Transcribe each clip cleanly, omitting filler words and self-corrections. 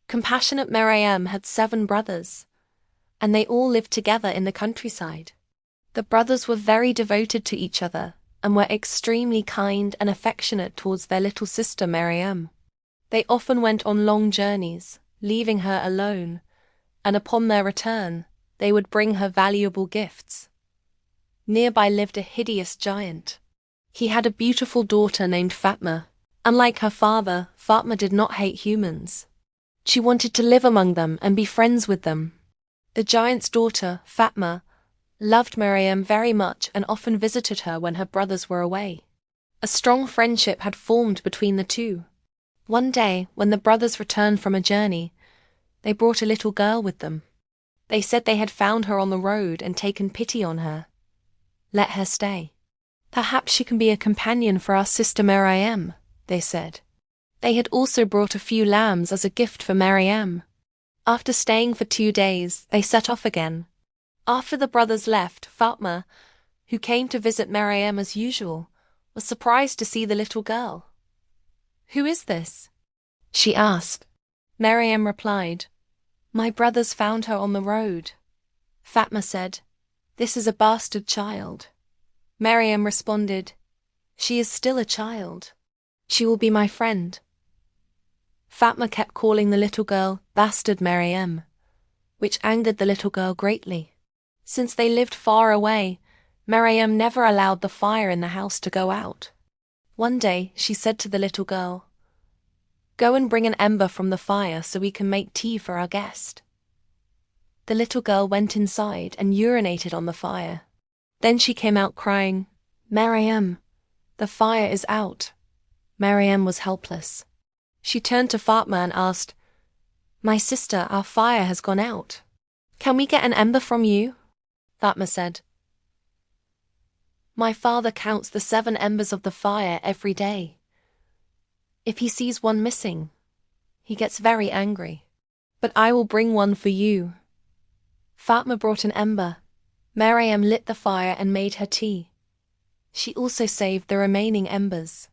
Compassionate Meryem had 7 brothers, and they all lived together in the countryside. The brothers were very devoted to each other and were extremely kind and affectionate towards their little sister Meryem. They often went on long journeys, leaving her alone, and upon their return, they would bring her valuable gifts. Nearby lived a hideous giant. He had a beautiful daughter named Fatma. Unlike her father, Fatma did not hate humans. She wanted to live among them and be friends with them. The giant's daughter, Fatma, loved Meryem very much and often visited her when her brothers were away. A strong friendship had formed between the two. One day, when the brothers returned from a journey, they brought a little girl with them. They said they had found her on the road and taken pity on her. Let her stay. Perhaps she can be a companion for our sister Meryem, they said. They had also brought a few lambs as a gift for Meryem. After staying for 2 days, they set off again. After the brothers left, Fatma, who came to visit Meryem as usual, was surprised to see the little girl. "Who is this?" she asked. Meryem replied, "My brothers found her on the road." Fatma said, "This is a bastard child." Meryem responded, "She is still a child. She will be my friend." Fatma kept calling the little girl Bastard Meryem, which angered the little girl greatly. Since they lived far away, Meryem never allowed the fire in the house to go out. One day she said to the little girl, "Go and bring an ember from the fire so we can make tea for our guest." The little girl went inside and urinated on the fire. Then she came out crying, "Meryem, the fire is out." Meryem was helpless. She turned to Fatma and asked, "My sister, our fire has gone out. Can we get an ember from you?" Fatma said, "My father counts the 7 embers of the fire every day. If he sees one missing, he gets very angry. But I will bring one for you." Fatma brought an ember. Meryem lit the fire and made her tea. She also saved the remaining embers.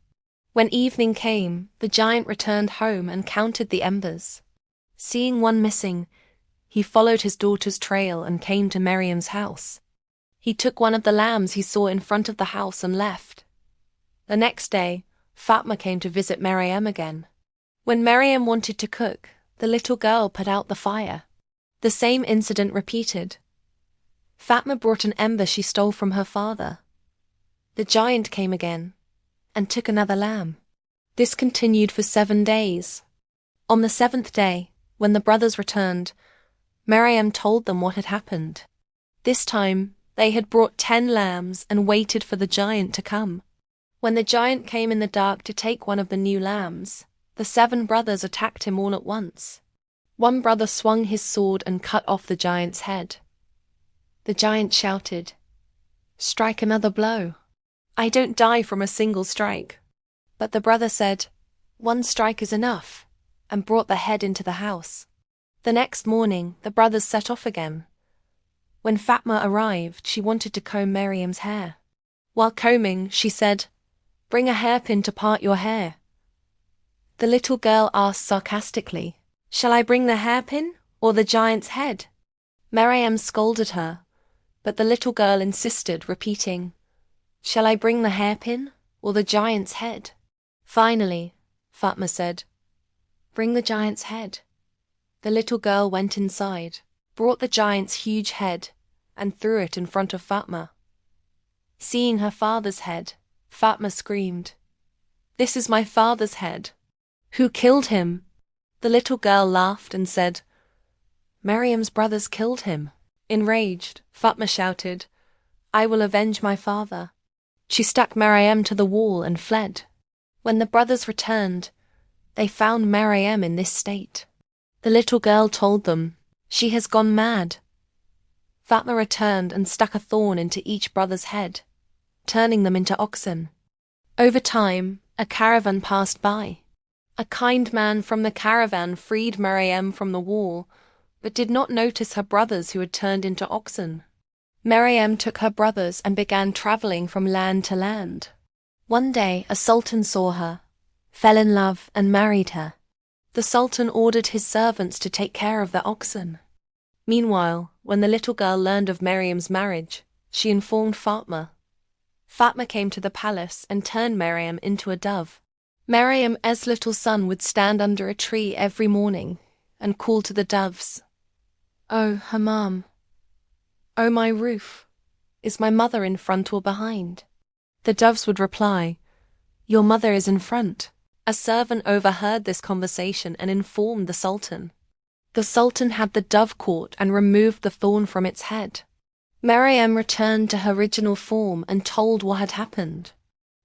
When evening came, the giant returned home and counted the embers. Seeing one missing, he followed his daughter's trail and came to Meryem's house. He took one of the lambs he saw in front of the house and left. The next day, Fatma came to visit Meryem again. When Meryem wanted to cook, the little girl put out the fire. The same incident repeated. Fatma brought an ember she stole from her father. The giant came again and took another lamb. This continued for 7 days. On the 7th day, when the brothers returned, Meryem told them what had happened. This time, they had brought 10 lambs and waited for the giant to come. When the giant came in the dark to take one of the new lambs, the 7 brothers attacked him all at once. One brother swung his sword and cut off the giant's head. The giant shouted, "Strike another blow. I don't die from a single strike." But the brother said, "1 strike is enough," and brought the head into the house. The next morning, the brothers set off again. When Fatma arrived, she wanted to comb Meryem's hair. While combing, she said, "Bring a hairpin to part your hair." The little girl asked sarcastically, "Shall I bring the hairpin or the giant's head?" Meryem scolded her, but the little girl insisted, repeating, "Shall I bring the hairpin or the giant's head?" Finally, Fatma said, "Bring the giant's head." The little girl went inside, brought the giant's huge head, and threw it in front of Fatma. Seeing her father's head, Fatma screamed, "This is my father's head. Who killed him?" The little girl laughed and said, "Meryem's brothers killed him." Enraged, Fatma shouted, "I will avenge my father." She stuck Meryem to the wall and fled. When the brothers returned, they found Meryem in this state. The little girl told them, "She has gone mad." Fatma returned and stuck a thorn into each brother's head, turning them into oxen. Over time, a caravan passed by. A kind man from the caravan freed Meryem from the wall, but did not notice her brothers who had turned into oxen. Meryem took her brothers and began traveling from land to land. One day, a sultan saw her, fell in love, and married her. The Sultan ordered his servants to take care of the oxen. Meanwhile, when the little girl learned of Meryem's marriage, she informed Fatma. Fatma came to the palace and turned Meryem into a dove. Meryem's little son would stand under a tree every morning and call to the doves, "Oh, Hammam, oh my roof, is my mother in front or behind?" The doves would reply, "Your mother is in front." A servant overheard this conversation and informed the Sultan. The Sultan had the dove caught and removed the thorn from its head. Meryem returned to her original form and told what had happened.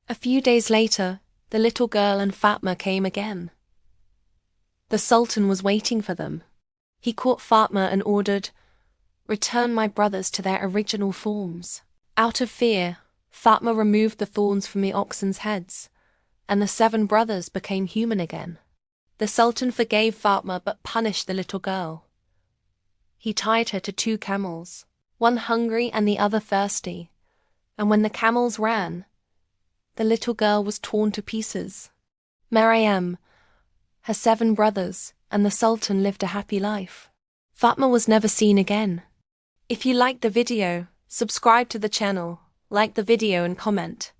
A few days later, the little girl and Fatma came again. The Sultan was waiting for them. He caught Fatma and ordered, "Return my brothers to their original forms." Out of fear, Fatma removed the thorns from the oxen's heads, and the 7 brothers became human again. The Sultan forgave Fatma but punished the little girl. He tied her to 2 camels, one hungry and the other thirsty, and when the camels ran, the little girl was torn to pieces. Meryem, her 7 brothers, and the Sultan lived a happy life. Fatma was never seen again. If you liked the video, subscribe to the channel, like the video and comment.